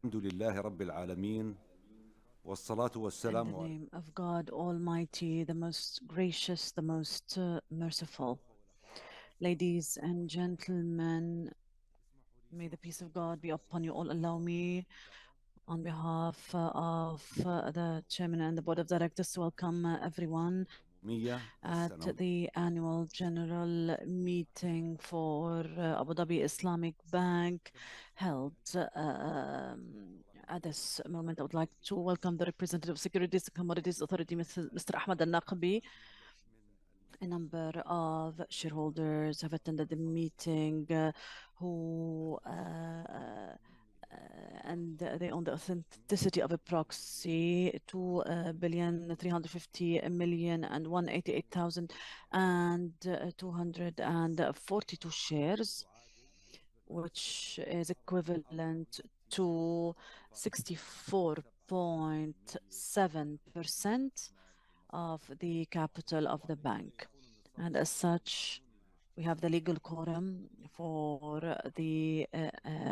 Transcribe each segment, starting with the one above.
الحمد لله رب العالمين والصلاة In the والسلام على name of God Almighty, the most gracious, the most merciful. Ladies and gentlemen, may the peace of God be upon you all. Allow me, on behalf of the chairman and the board of directors, to welcome everyone العمومية at the annual general meeting for Abu Dhabi Islamic Bank held. At this moment, I would like to welcome the representative of Securities and Commodities Authority, Mr. Ahmed Al-Naqbi. A number of shareholders have attended the meeting who and they own the authenticity of a proxy 2,350,188,242 shares, which is equivalent to 64.7% of the capital of the bank. And as such, we have the legal quorum for the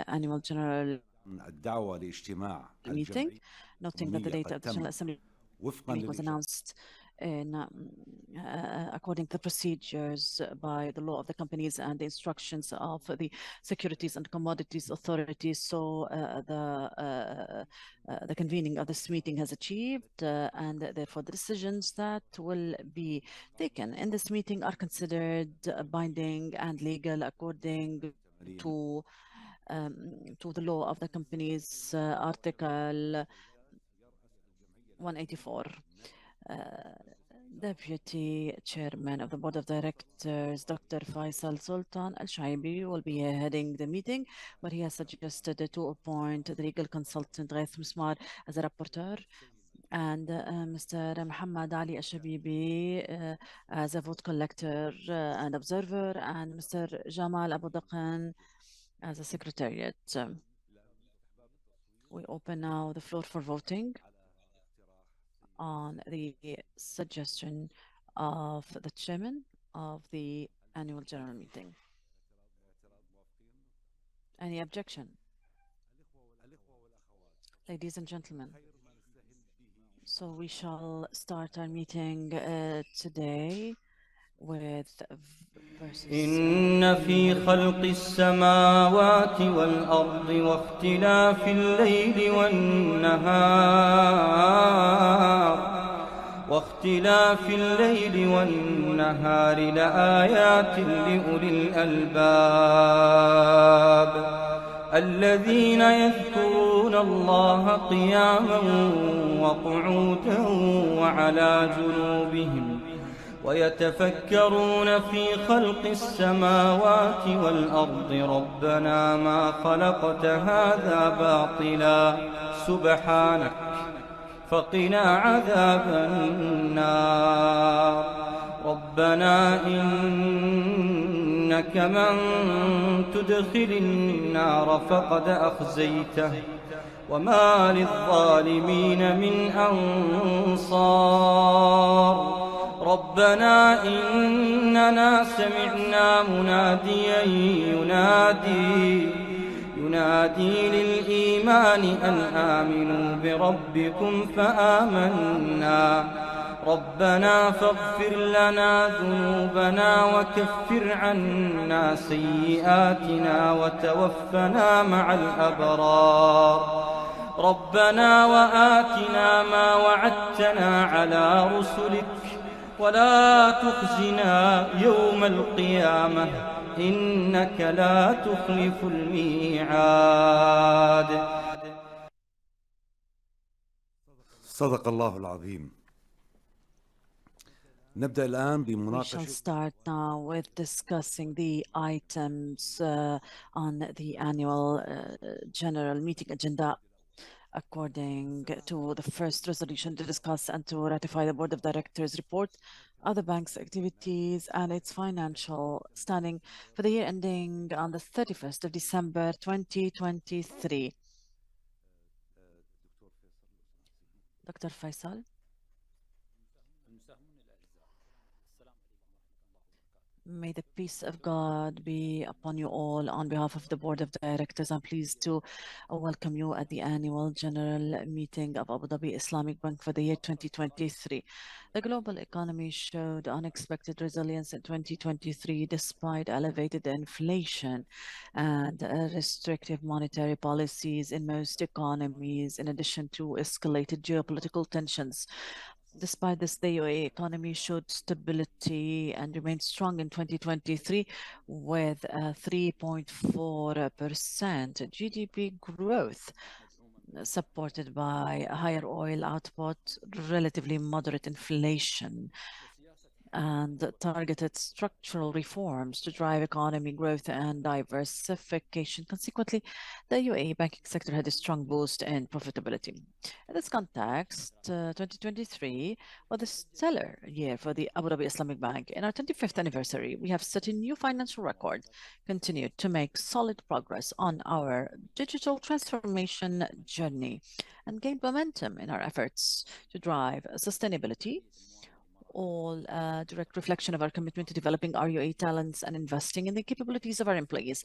annual general الدعوة لاجتماع meeting, الجمعية noting that the العمومية date قد of the General تم Assembly وفقا was للإجراءات announced according to the procedures by the law of the companies and the instructions of the Securities and Commodities Authority. So the convening of this meeting has achieved, and therefore the decisions that will be taken in this meeting are considered binding and legal according to the law of the companies, Article 184. Deputy Chairman of the Board of Directors, Dr. Faisal Sultan Al-Shaibi, will be heading the meeting, but he has suggested to appoint the legal consultant Ghaith Musmar as a rapporteur, and Mr. Muhammad Ali Al-Shabibi as a vote collector and observer, and Mr. Jamal Abu Daqan as a secretariat. We open now the floor for voting on the suggestion of the chairman of the annual general meeting. Any objection? Ladies and gentlemen, so we shall start our meeting today with verses. إن في خلق السماوات والأرض واختلاف الليل والنهار لآيات لأولي الألباب الذين يذكرون الله قياما وقعودا وعلى جنوبهم ويتفكرون في خلق السماوات والأرض ربنا ما خلقت هذا باطلا سبحانك فقنا عذاب النار ربنا إنك من تدخل النار فقد أخزيته وما للظالمين من أنصار ربنا إننا سمعنا مناديا ينادي للإيمان أن آمنوا بربكم فآمنا ربنا فاغفر لنا ذنوبنا وكفر عنا سيئاتنا وتوفنا مع الأبرار ربنا وآتنا ما وعدتنا على رسلك ولا تخزنا يوم القيامة إنك لا تخلف الميعاد. صدق الله العظيم. نبدأ الآن We shall بمناقشة start now with discussing the items on the annual general meeting agenda according to the first resolution to discuss and to ratify the Board of Directors report of the bank's activities and its financial standing for the year ending on the 31st of December 2023. Dr. Faisal. May the peace of God be upon you all. On behalf of the Board of Directors, I'm pleased to welcome you at the annual general meeting of Abu Dhabi Islamic Bank for the year 2023. The global economy showed unexpected resilience in 2023 despite elevated inflation and restrictive monetary policies in most economies, in addition to escalated geopolitical tensions. Despite this, the UAE economy showed stability and remained strong in 2023 with a 3.4% GDP growth, supported by higher oil output, relatively moderate inflation, and targeted structural reforms to drive economic growth and diversification. Consequently, the UAE banking sector had a strong boost in profitability. In this context, 2023 was a stellar year for the Abu Dhabi Islamic Bank. In our 25th anniversary, we have set a new financial record, continued to make solid progress on our digital transformation journey, and gained momentum in our efforts to drive sustainability, all a direct reflection of our commitment to developing our UAE talents and investing in the capabilities of our employees.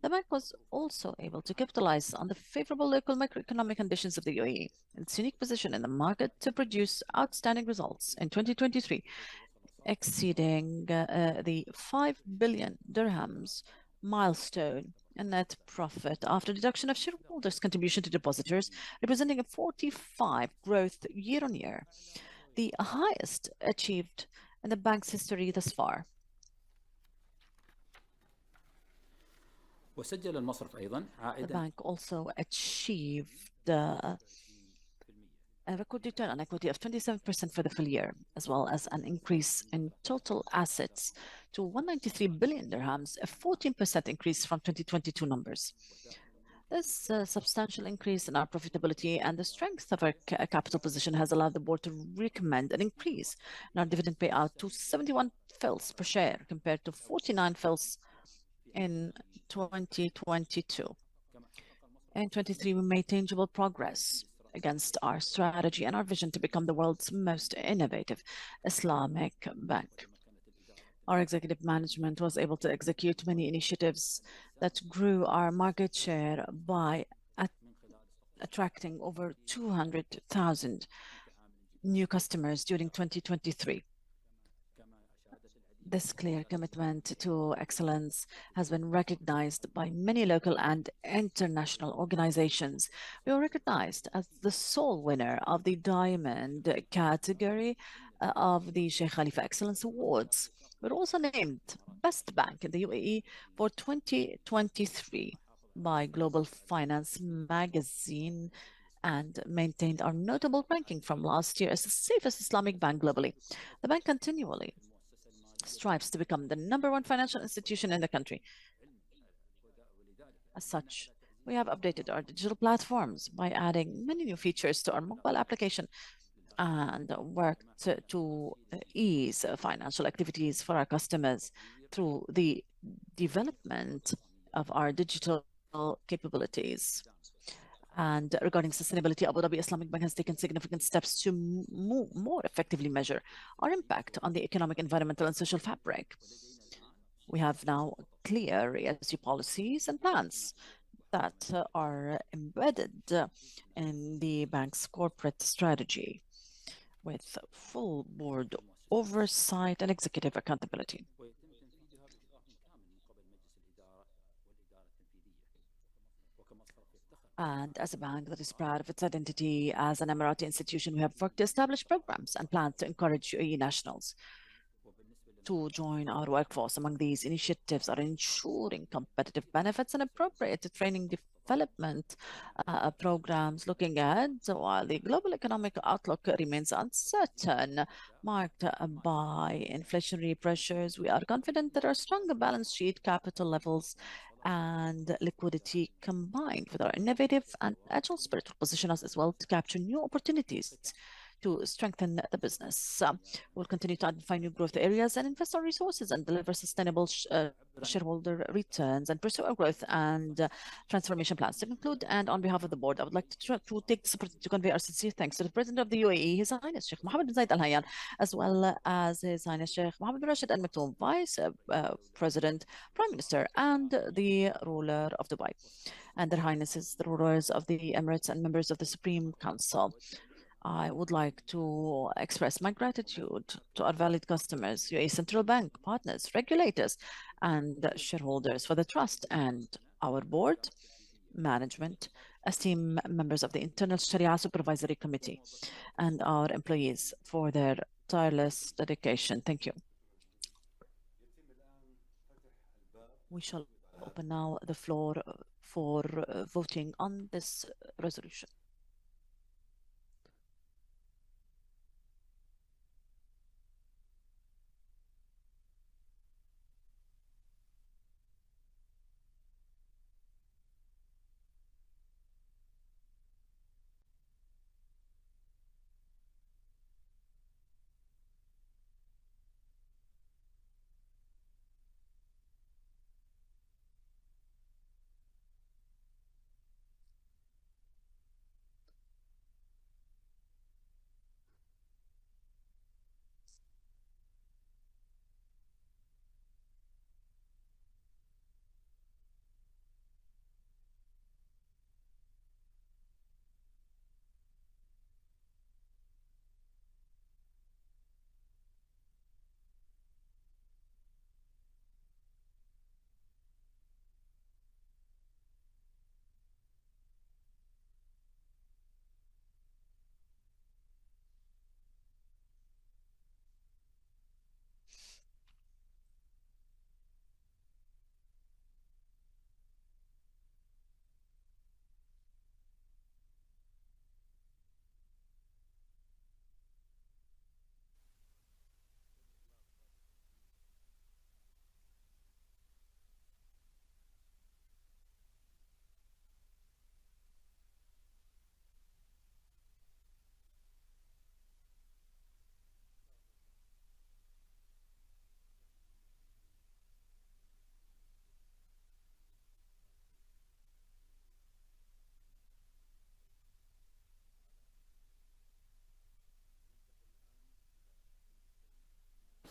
The bank was also able to capitalize on the favorable local macroeconomic conditions of the UAE, its unique position in the market to produce outstanding results in 2023, exceeding the 5 billion dirhams milestone and net profit after deduction of shareholders' contribution to depositors, representing a 45 growth year on year, the highest achieved in the bank's history thus far. وسجل المصرف أيضا The عائدا bank also achieved a record return on equity of 27% for the full year, as well as an increase in total assets to 193 billion dirhams, a 14% increase from 2022 numbers. This substantial increase in our profitability and the strength of our capital position has allowed the board to recommend an increase in our dividend payout to 71 fils per share compared to 49 fils in 2022. In 2023, we made tangible progress against our strategy and our vision to become the world's most innovative Islamic bank. Our executive management was able to execute many initiatives that grew our market share by attracting over 200,000 new customers during 2023. This clear commitment to excellence has been recognized by many local and international organizations. We were recognized as the sole winner of the Diamond category of the Sheikh Khalifa Excellence Awards. We're also named Best Bank in the UAE for 2023 by Global Finance magazine and maintained our notable ranking from last year as the safest Islamic bank globally. The bank continually strives to become the #1 financial institution in the country. As such, we have updated our digital platforms by adding many new features to our mobile application and worked to ease financial activities for our customers through the development of our digital capabilities. And regarding sustainability, Abu Dhabi Islamic Bank has taken significant steps to more effectively measure our impact on the economic, environmental, and social fabric. We have now clear ESG policies and plans that are embedded in the bank's corporate strategy with full board oversight and executive accountability. And as a bank that is proud of its identity as an Emirati institution, we have worked to establish programs and plans to encourage UAE nationals to join our workforce. Among these initiatives are ensuring competitive benefits and appropriate training development programs looking ahead. While the global economic outlook remains uncertain, marked by inflationary pressures, we are confident that our stronger balance sheet, capital levels, and liquidity combined with our innovative and agile spirit will position us as well to capture new opportunities to strengthen the business. We'll continue to identify new growth areas and invest our resources and deliver sustainable shareholder returns and pursue our growth and transformation plans. To conclude, and on behalf of the board, I would like to take this opportunity to convey our sincere thanks to the President of the UAE, His Highness Sheikh Mohammed bin Zayed Al Nahyan, as well as His Highness Sheikh Mohammed bin Rashid Al Maktoum, Vice President, Prime Minister, and the ruler of Dubai, and their Highnesses, the rulers of the Emirates and members of the Supreme Council. I would like to express my gratitude to our valued customers, UAE Central Bank, partners, regulators, and shareholders for the trust, and our board, management, esteemed members of the Internal Sharia Supervisory Committee, and our employees for their tireless dedication. Thank you. We shall open now the floor for voting on this resolution.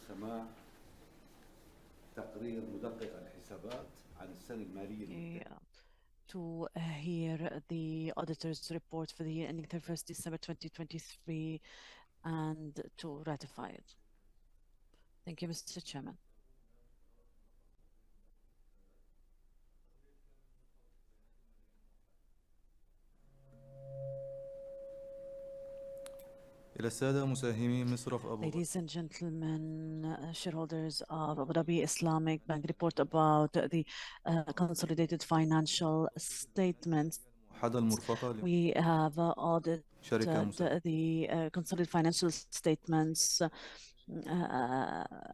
سماع تقرير مدقق الحسابات عن السنة المالية to hear the auditor's report for the year ending 31st December 2023 and to ratify it. Thank you, Mr. Chairman. Ladies and gentlemen, shareholders of Abu Dhabi Islamic Bank, report about the consolidated financial statements. We have audited the consolidated financial statements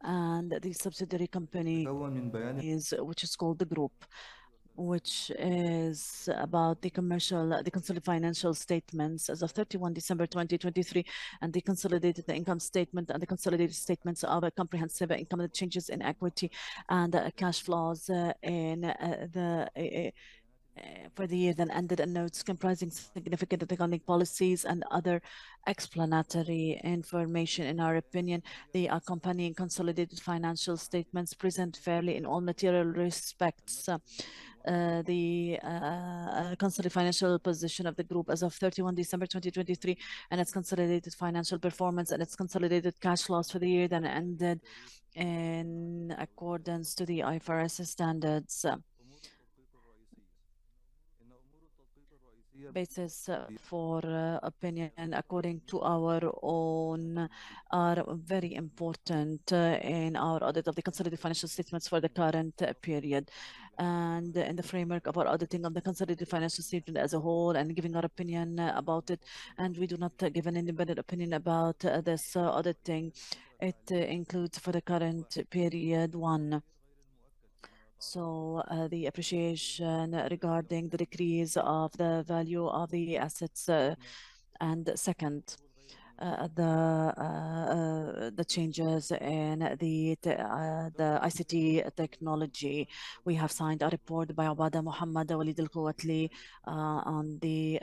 and the subsidiary company, which is called the group, which is about the consolidated financial statements as of 31 December 2023, and the consolidated income statement and the consolidated statements of a comprehensive income, the changes in equity and cash flows for the year then ended, and notes comprising significant accounting policies and other explanatory information. In our opinion, the accompanying consolidated financial statements present fairly in all material respects the consolidated financial position of the group as of 31 December 2023 and its consolidated financial performance and its consolidated cash flows for the year then ended in accordance to the IFRS standards. Basis for opinion according to our own are very important in our audit of the consolidated financial statements for the current period, and in the framework of our auditing of the consolidated financial statement as a whole and giving our opinion about it, and we do not give an independent opinion about this auditing. It includes for the current period one. So the appreciation regarding the decrease of the value of the assets, and second, the changes in the ICT technology. We have signed a report by Abada Muhammad Walid Al Kuwatli on the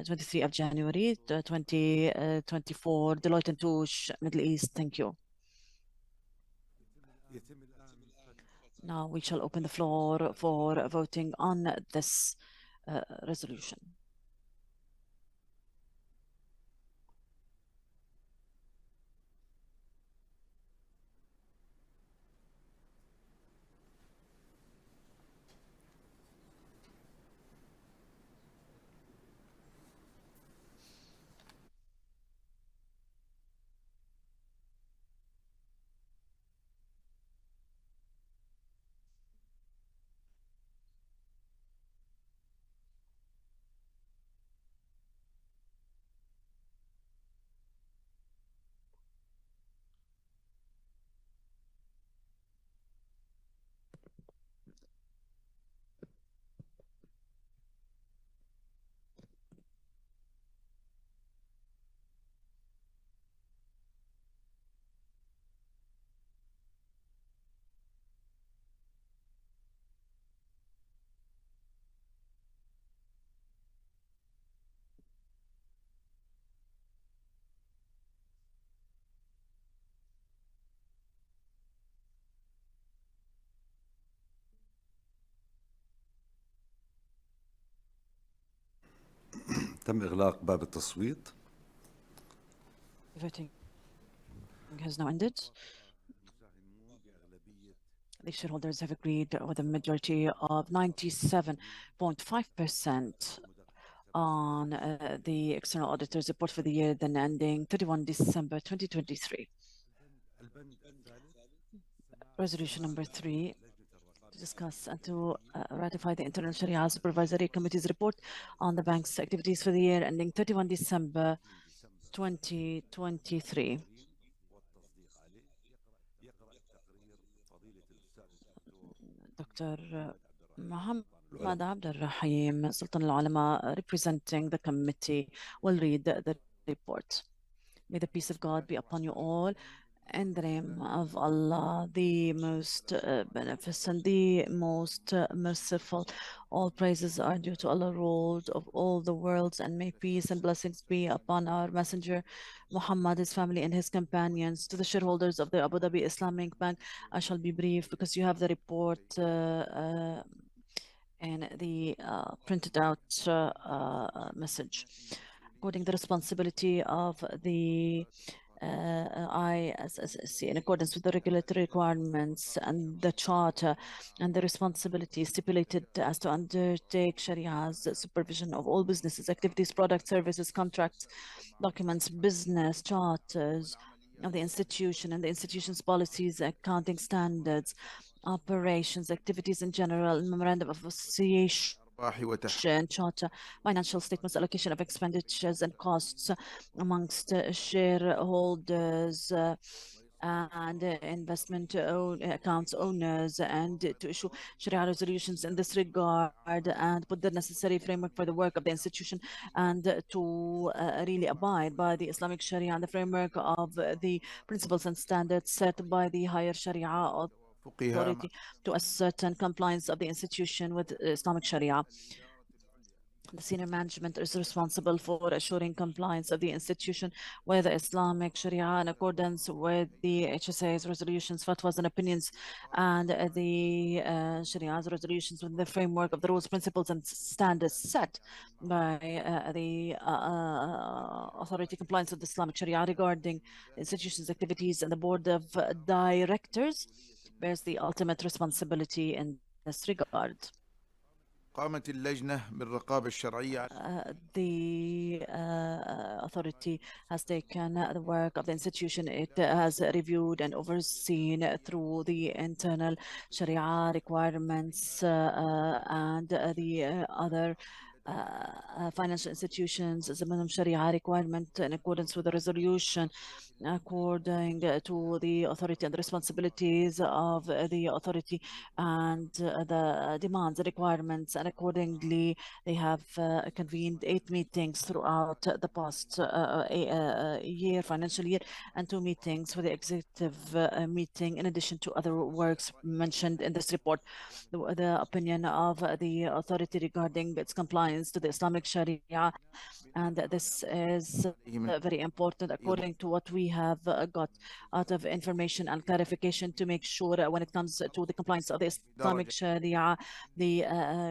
23 of January 2024, Deloitte and Touche, Middle East. Thank you. Now we shall open the floor for voting on this resolution. تم إغلاق باب التصويت. Voting has now ended. The shareholders have agreed with a majority of 97.5% on the external auditor's report for the year then ending 31 December 2023. Resolution number 3, to discuss and to ratify the Internal Sharia Supervisory Committee's report on the bank's activities for the year ending 31 December 2023. Dr. Muhammad Abdul Rahim, Sultan al-Ulama, representing the committee, will read the report. May the peace of God be upon you all. In the name of Allah, the most beneficent, the most merciful. All praises are due to Allah, Lord of all the worlds, and may peace and blessings be upon our messenger Muhammad, his family, and his companions. To the shareholders of the Abu Dhabi Islamic Bank, I shall be brief because you have the report and the printed out message. According to the responsibility of the ISSC, in accordance with the regulatory requirements and the charter and the responsibility stipulated as to undertake Sharia's supervision of all businesses, activities, products, services, contracts, documents, business charters of the institution and the institution's policies, accounting standards, operations, activities in general, memorandum of association, charter, financial statements, allocation of expenditures and costs amongst shareholders and investment accounts owners, and to issue Sharia resolutions in this regard and put the necessary framework for the work of the institution, and to really abide by the Islamic Sharia and the framework of the principles and standards set by the higher Sharia authority to ascertain compliance of the institution with Islamic Sharia. The senior management is responsible for assuring compliance of the institution with Islamic Sharia in accordance with the HSA's resolutions, fatwas, and opinions, and the Sharia's resolutions within the framework of the rules, principles, and standards set by the authority compliance with Islamic Sharia regarding the institution's activities, and the board of directors bears the ultimate responsibility in this regard. قامت اللجنة بالرقابة الشرعية. The authority has taken the work of the institution. It has reviewed and overseen through the internal Sharia requirements and the other financial institutions as a minimum Sharia requirement in accordance with the resolution, according to the authority and the responsibilities of the authority and the demands, the requirements, and accordingly they have convened 8 meetings throughout the past year, financial year, and 2 meetings for the executive meeting, in addition to other works mentioned in this report. The opinion of the authority regarding its compliance to the Islamic Sharia, and this is very important according to what we have got out of information and clarification to make sure when it comes to the compliance of the Islamic Sharia, the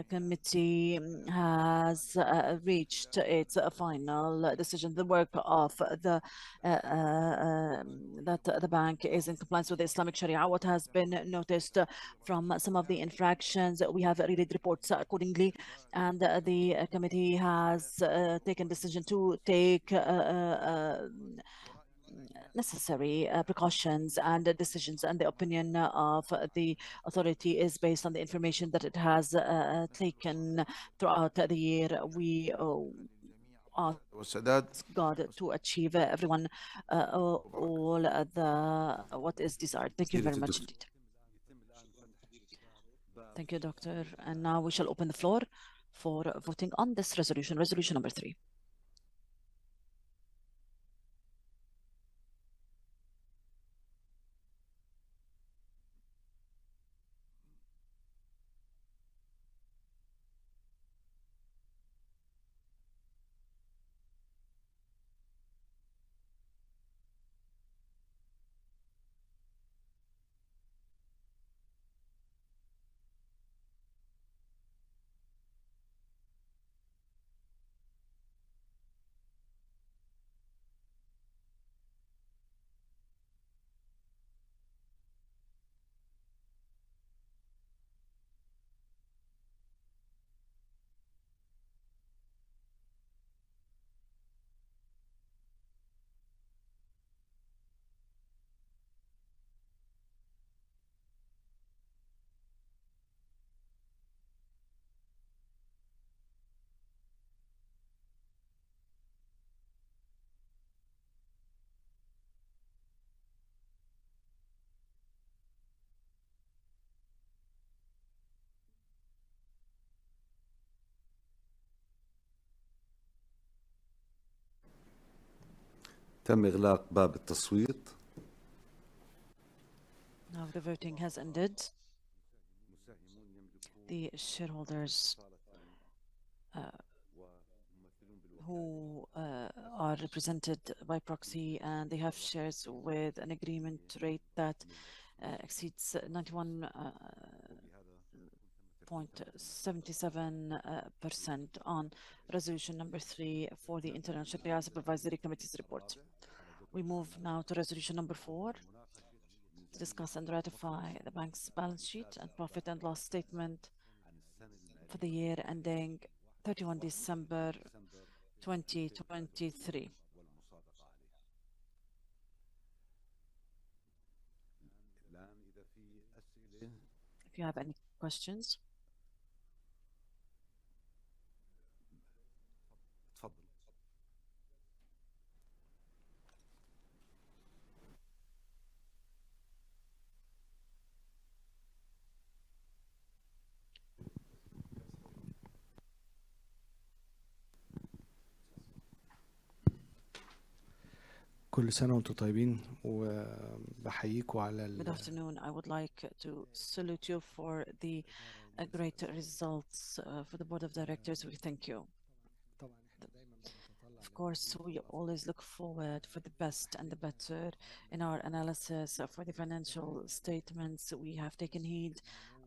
committee has reached its final decision. The work of the that the bank is in compliance with the Islamic Sharia. What has been noticed from some of the infractions, we have read reports accordingly, and the committee has taken decision to take necessary precautions and decisions, and the opinion of the authority is based on the information that it has taken throughout the year. We ask God to achieve everyone all the what is desired. Thank you very much indeed. Thank you, Doctor. And now we shall open the floor for voting on this resolution, resolution number 3. تم إغلاق باب التصويت. Now the voting has ended. The shareholders who are represented by proxy, and they have shares with an agreement rate that exceeds 91.77% on resolution number 3 for the International Sharia Supervisory Committee's report. We move now to resolution number 4 to discuss and ratify the bank's balance sheet and profit and loss statement for the year ending 31 December 2023. If you have any questions. كل سنة وانتم طيبين وبحييكم على Good afternoon. I would like to salute you for the great results for the board of directors. We thank you. Of course, we always look forward for the best and the better in our analysis for the financial statements. We have taken heed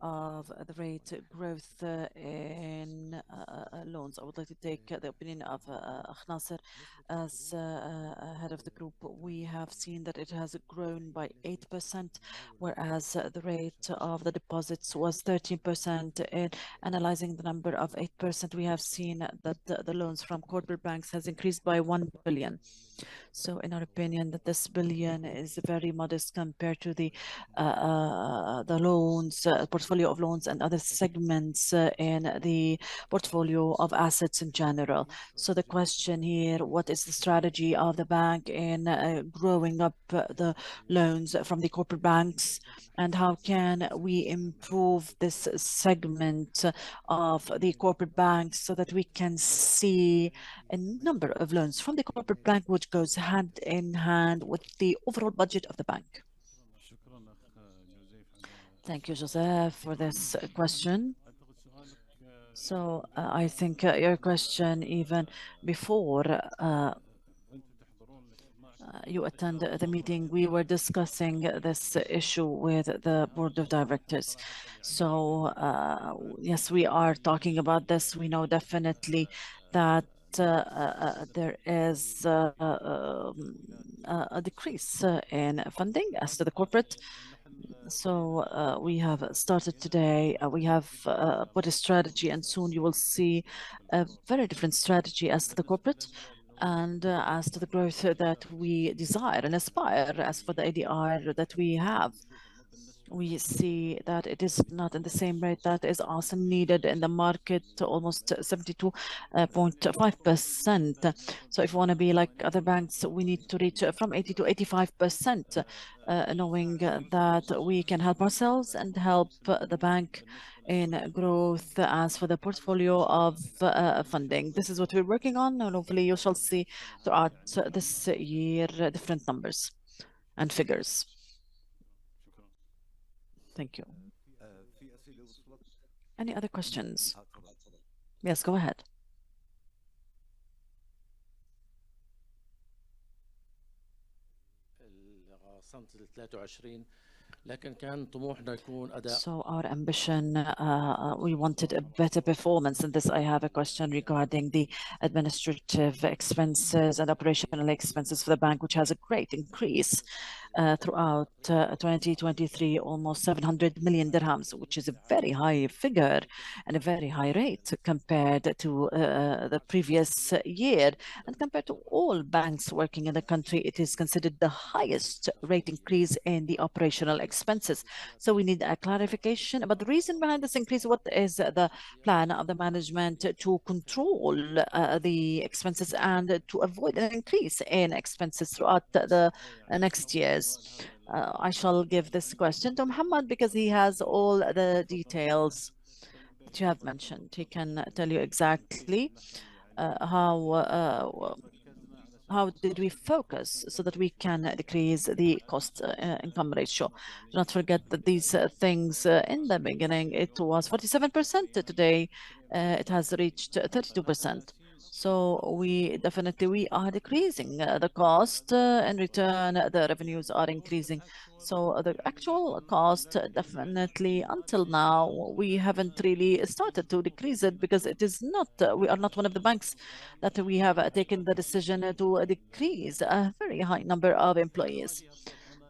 of the rate growth in loans. I would like to take the opinion of Nasser as head of the group. We have seen that it has grown by 8%, whereas the rate of the deposits was 13%. In analyzing the number of 8%, we have seen that the loans from corporate banks has increased by 1 billion. So in our opinion, that this billion is very modest compared to the loans portfolio portfolio of loans and other segments in the portfolio of assets in general. So the question here, what is the strategy of the bank in growing up the loans from the corporate banks, and how can we improve this segment of the corporate banks so that we can see a number of loans from the corporate bank which goes hand in hand with the overall budget of the bank? Thank you, Joseph, for this question. So I think your question, even before you attend the meeting, we were discussing this issue with the board of directors. So yes, we are talking about this. We know definitely that there is a decrease in funding as to the corporate. So we have started today. We have put a strategy, and soon you will see a very different strategy as to the corporate and as to the growth that we desire and aspire. As for the ADR that we have, we see that it is not in the same rate that is also needed in the market, almost 72.5%. So if we want to be like other banks, we need to reach from 80 to 85%, knowing that we can help ourselves and help the bank in growth. As for the portfolio of funding, this is what we're working on, and hopefully you shall see throughout this year different numbers and figures. Thank you. Any other questions? Yes, go ahead. So our ambition, we wanted a better performance. And this, I have a question regarding the administrative expenses and operational expenses for the bank, which has a great increase throughout 2023, almost 700 million dirhams, which is a very high figure and a very high rate compared to the previous year. And compared to all banks working in the country, it is considered the highest rate increase in the operational expenses. So we need a clarification about the reason behind this increase. What is the plan of the management to control the expenses and to avoid an increase in expenses throughout the next years? I shall give this question to Muhammad because he has all the details that you have mentioned. He can tell you exactly how did we focus so that we can decrease the cost income ratio. Do not forget that these things in the beginning, it was 47%. Today, it has reached 32%. So we are decreasing the cost. In return, the revenues are increasing. So the actual cost, definitely until now, we haven't really started to decrease it because it is not, we are not one of the banks that we have taken the decision to decrease a very high number of employees.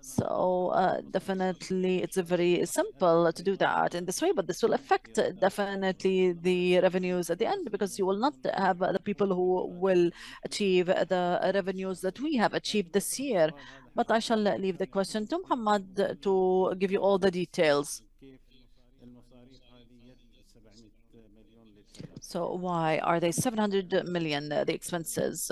So definitely it's very simple to do that in this way, but this will affect definitely the revenues at the end because you will not have the people who will achieve the revenues that we have achieved this year. But I shall leave the question to Muhammad to give you all the details. So why are they 700 million, the expenses?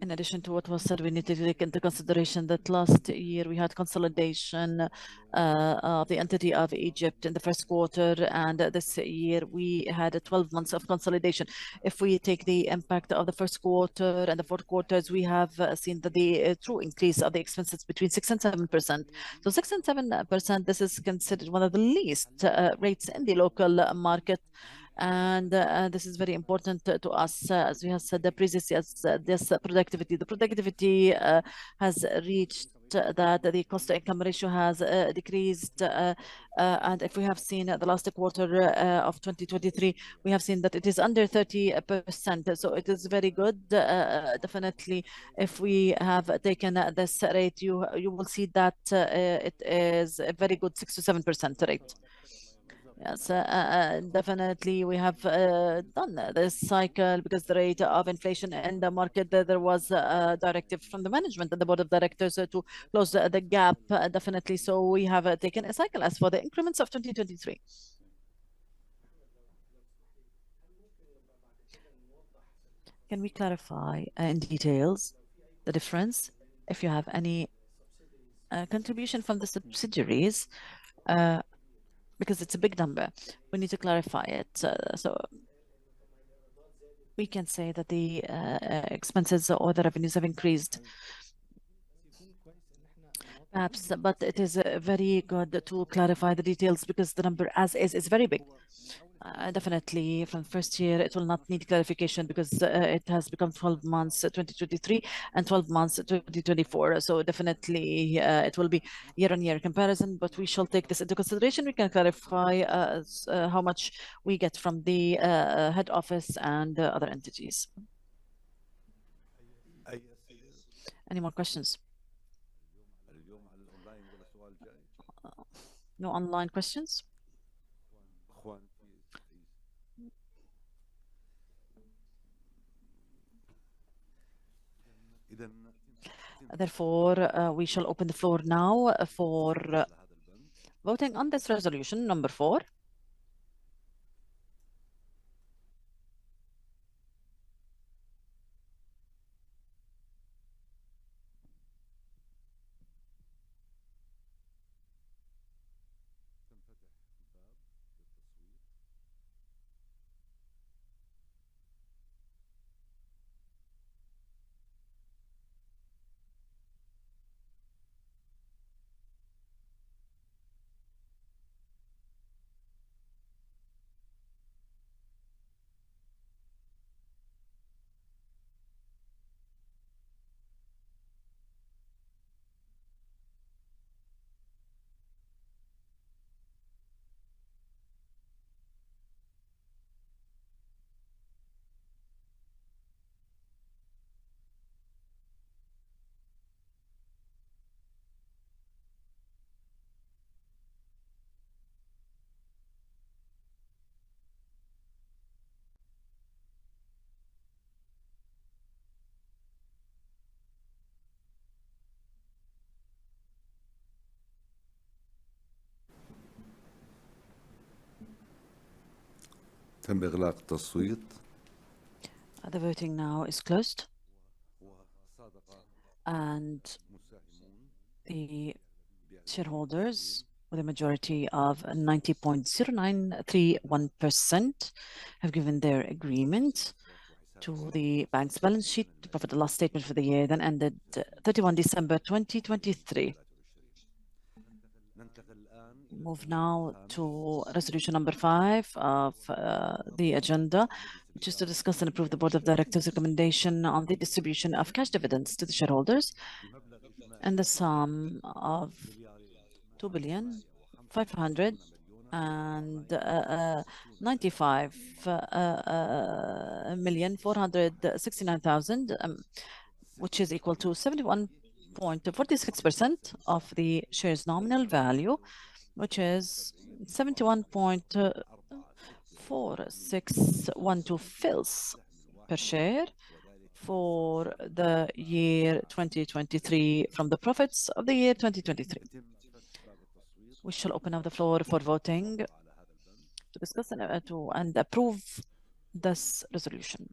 In addition to what was said, we need to take into consideration that last year we had consolidation of the entity of Egypt in the first quarter, and this year we had 12 months of consolidation. If we take the impact of the first quarter and the fourth quarters, we have seen that the true increase of the expenses between 6 and 7%. So 6 and 7%, this is considered one of the least rates in the local market. And this is very important to us. As we have said the previous years, this productivity has reached that the cost to income ratio has decreased. And if we have seen the last quarter of 2023, we have seen that it is under 30%. So it is very good. Definitely, if we have taken this rate, you will see that it is a very good 6 to 7% rate. Yes, definitely. We have done this cycle because the rate of inflation in the market, there was a directive from the management and the board of directors to close the gap, definitely. So we have taken a cycle. As for the increments of 2023, can we clarify in details the difference? If you have any contribution from the subsidiaries, because it's a big number, we need to clarify it. So we can say that the expenses or the revenues have increased. Perhaps, but it is very good to clarify the details because the number as is very big. Definitely from first year, it will not need clarification because it has become 12 months 2023 and 12 months 2024. So definitely it will be year-on-year comparison, but we shall take this into consideration. We can clarify how much we get from the head office and other entities. Any more questions? No online questions? Therefore, we shall open the floor now for voting on this resolution number 4. تم إغلاق التصويت. The voting now is closed. And the shareholders with a majority of 90.0931% have given their agreement to the bank's balance sheet, the profit and loss statement for the year then ended 31 December 2023. Move now to resolution number 5 of the agenda, which is to discuss and approve the Board of Directors' recommendation on the distribution of cash dividends to the shareholders and the sum of 2,595,469,000, which is equal to 71.46% of the shares nominal value, which is 71.4612 fils per share for the year 2023 from the profits of the year 2023. We shall open up the floor for voting to discuss and approve this resolution.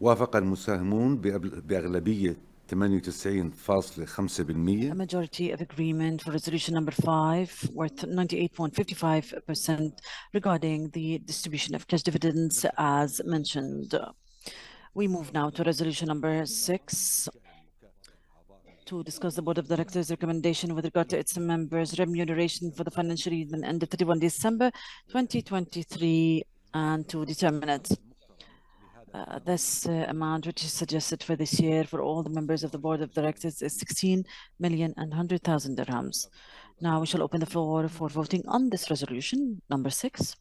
وافق المساهمون بأغلبية 98.5%. A majority of agreement for resolution number 5 worth 98.55% regarding the distribution of cash dividends as mentioned. We move now to resolution number 6 to discuss the Board of Directors' recommendation with regard to its members' remuneration for the financial year ended 31 December 2023 and to determine it. This amount which is suggested for this year for all the members of the Board of Directors is 16,100,000 dirhams. Now we shall open the floor for voting on this resolution, number 6.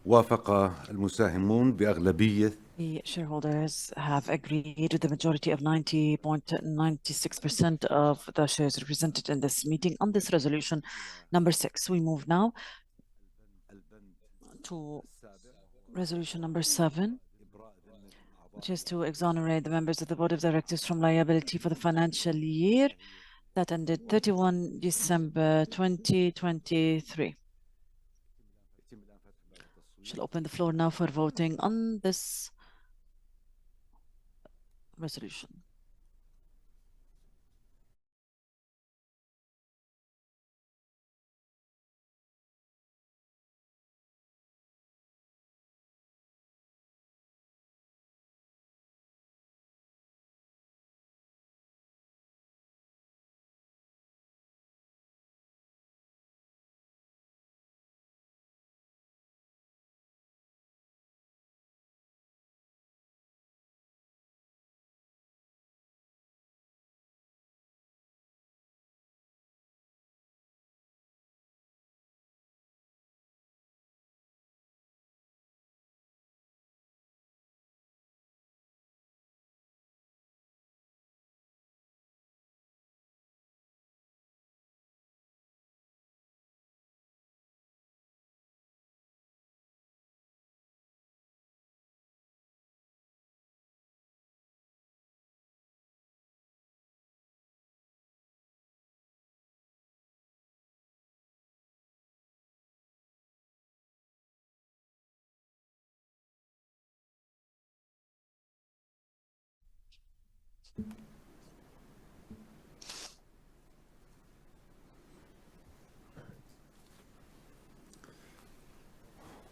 وافق المساهمون بأغلبية The shareholders have agreed with the majority of 90.96% of the shares represented in this meeting on this resolution, number 6. We move now to resolution number 7, which is to exonerate the members of the Board of Directors from liability for the financial year that ended 31 December 2023. Shall open the floor now for voting on this resolution.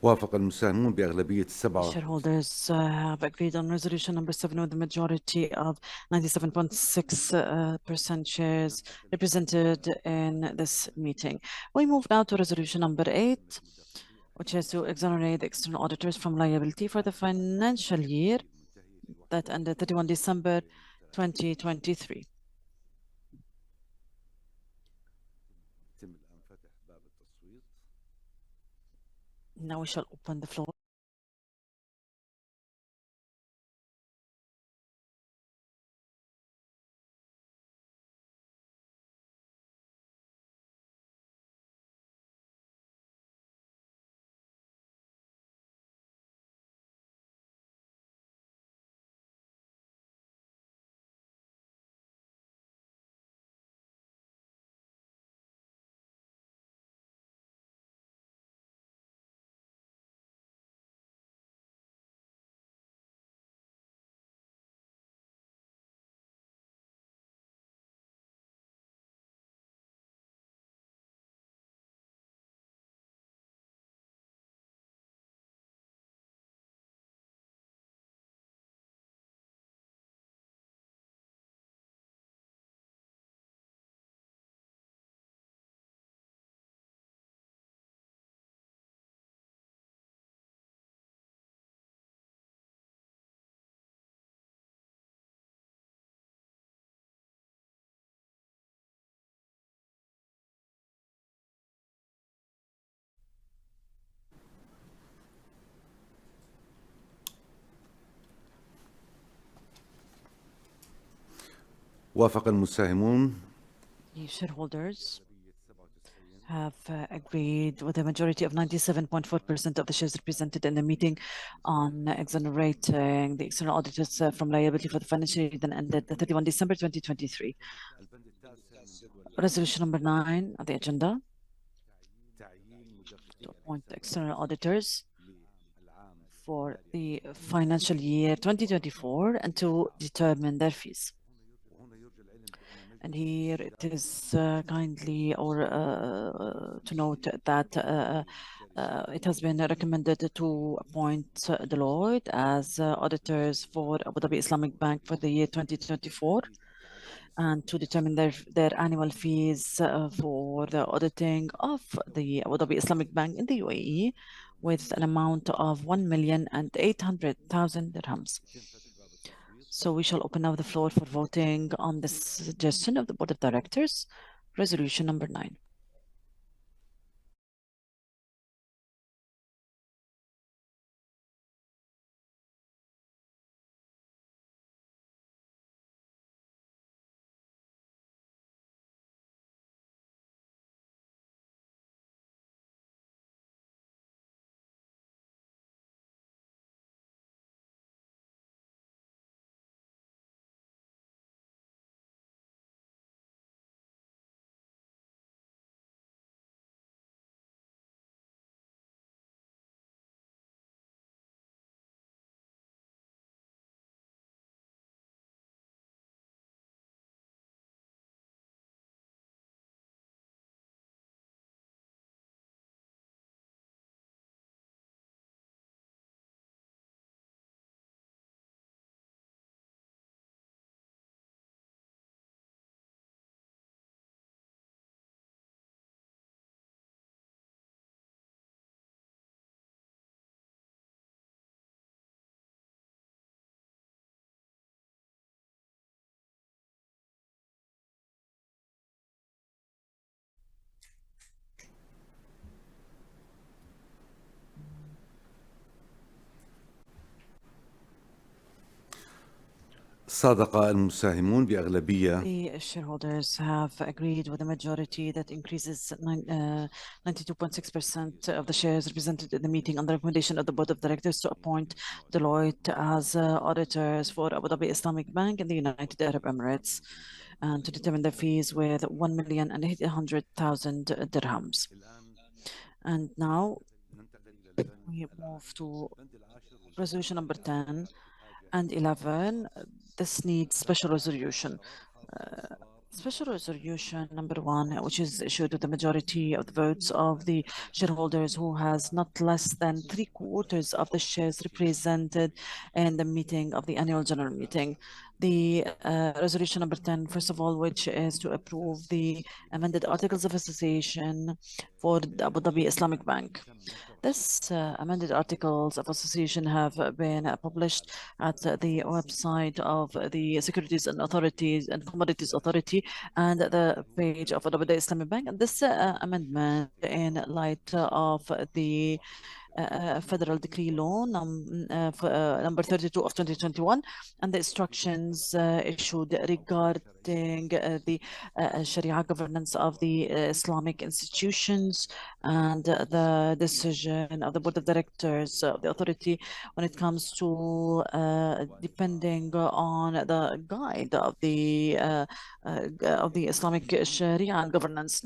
وافق المساهمون بأغلبية Shareholders have agreed on resolution number 7 with the majority of 97.6% shares represented in this meeting. We move now to resolution number 8, which is to exonerate the external auditors from liability for the financial year that ended 31 December 2023. Now we shall open the floor. وافق المساهمون The shareholders have agreed with a majority of 97.4% of the shares represented in the meeting on exonerating the external auditors from liability for the financial year that ended the 31 December 2023. Resolution number 9 on the agenda to appoint external auditors for the financial year 2024 and to determine their fees. And here it is kindly to note that it has been recommended to appoint Deloitte as auditors for Abu Dhabi Islamic Bank for the year 2024 and to determine their annual fees for the auditing of the Abu Dhabi Islamic Bank in the UAE with an amount of 1,800,000 dirhams. So we shall open now the floor for voting on this suggestion of the Board of Directors, resolution number 9. صادق المساهمون بأغلبية The shareholders have agreed with a majority that increases 92.6% of the shares represented in the meeting on the recommendation of the Board of Directors to appoint Deloitte as auditors for Abu Dhabi Islamic Bank in the United Arab Emirates and to determine their fees with 1,800,000 dirhams. And now we move to resolution number 10 and 11. This needs special resolution. Special resolution number 1, which is issued with the majority of the votes of the shareholders who has not less than 3/4 of the shares represented in the meeting of the annual general meeting. The resolution number 10, first of all, which is to approve the amended articles of association for the Abu Dhabi Islamic Bank. This amended articles of association have been published at the website of the Securities and Authorities and Commodities Authority and the page of Abu Dhabi Islamic Bank. And this amendment, in light of the Federal Decree Law number 32 of 2021 and the instructions issued regarding the Sharia governance of the Islamic institutions and the decision of the Board of Directors of the authority when it comes to depending on the guide of the Islamic Sharia governance.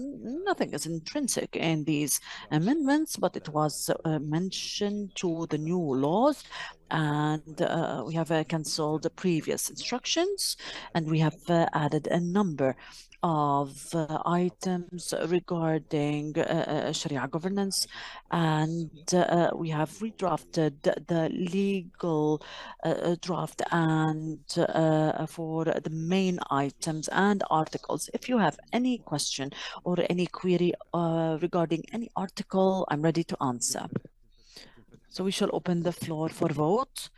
Nothing is intrinsic in these amendments, but it was mentioned to the new laws, and we have cancelled the previous instructions, and we have added a number of items regarding Sharia governance, and we have redrafted the legal draft and for the main items and articles. If you have any question or any query regarding any article, I'm ready to answer. So we shall open the floor for vote.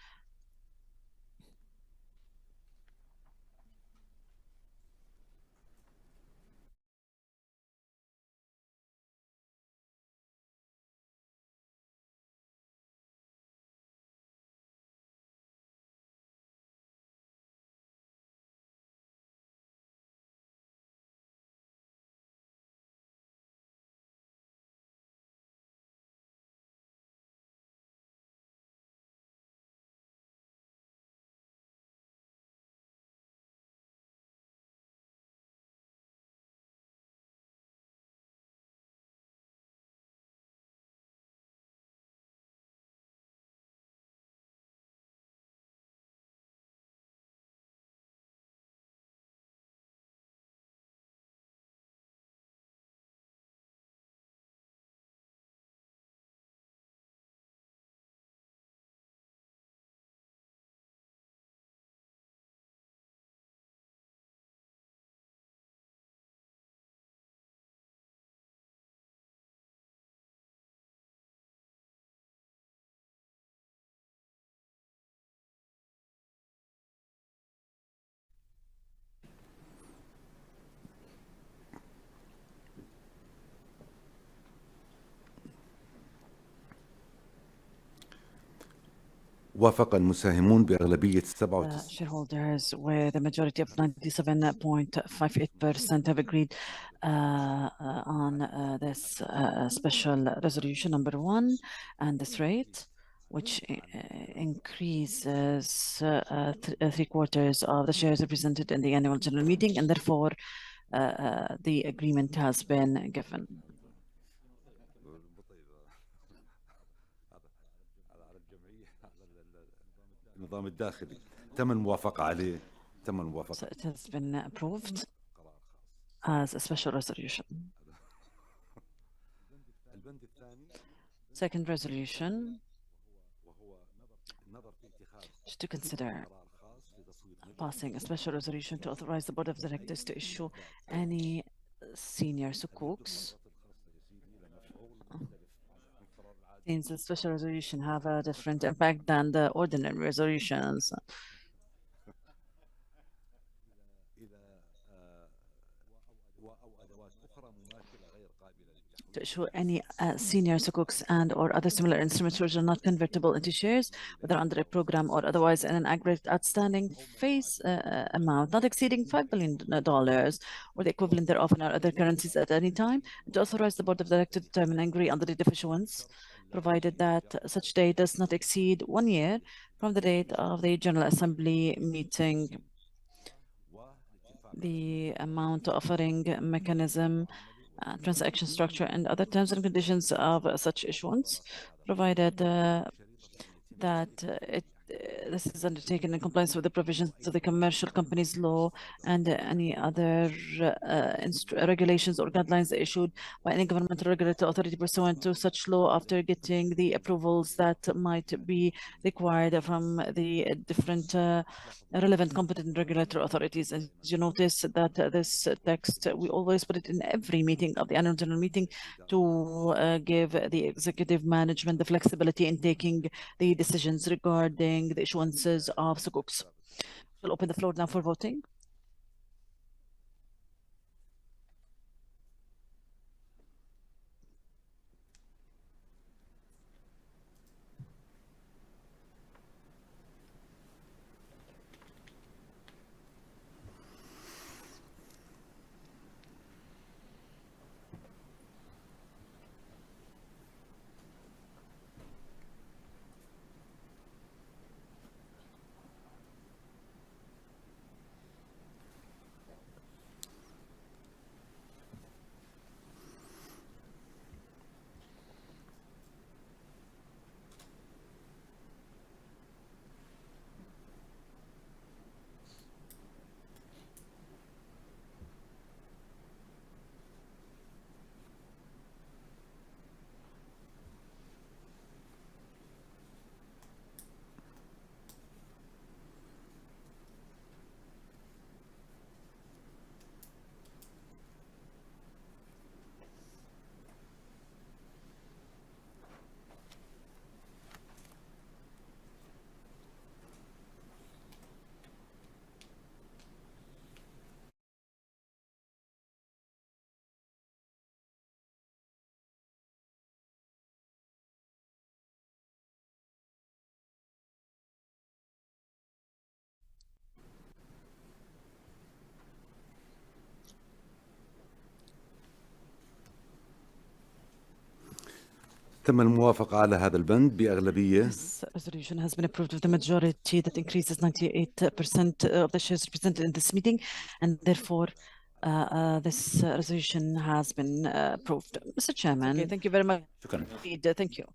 وافق المساهمون بأغلبية 97. Shareholders with a majority of 97.58% have agreed on this special resolution number 1 and this rate, which increases 3/4 of the shares represented in the annual general meeting, and therefore the agreement has been given. النظام الداخلي تم الموافقة عليه. So it has been approved as a special resolution. Second resolution is to consider passing a special resolution to authorize the Board of Directors to issue any senior sukuks. Since the special resolution have a different impact than the ordinary resolutions. To issue any senior sukuks and or other similar instruments which are not convertible into shares, whether under a program or otherwise, in an aggregate outstanding face amount not exceeding $5 billion or the equivalent thereof in other currencies at any time, and to authorize the Board of Directors to determine and agree on the date of issuance, provided that such date does not exceed 1 year from the date of the General Assembly meeting. The amount offering mechanism, transaction structure, and other terms and conditions of such issuance, provided that this is undertaken in compliance with the provisions of the Commercial Companies Law and any other regulations or guidelines issued by any governmental regulatory authority pursuant to such law after getting the approvals that might be required from the different relevant competent regulatory authorities. As you notice that this text, we always put it in every meeting of the annual general meeting to give the executive management the flexibility in taking the decisions regarding the issuances of sukuks. We'll open the floor now for voting. تم الموافقة على هذا البند بأغلبية. This resolution has been approved with the majority that increases 98% of the shares represented in this meeting, and therefore this resolution has been approved. Mr. Chairman, thank you very much. شكرا. Thank you.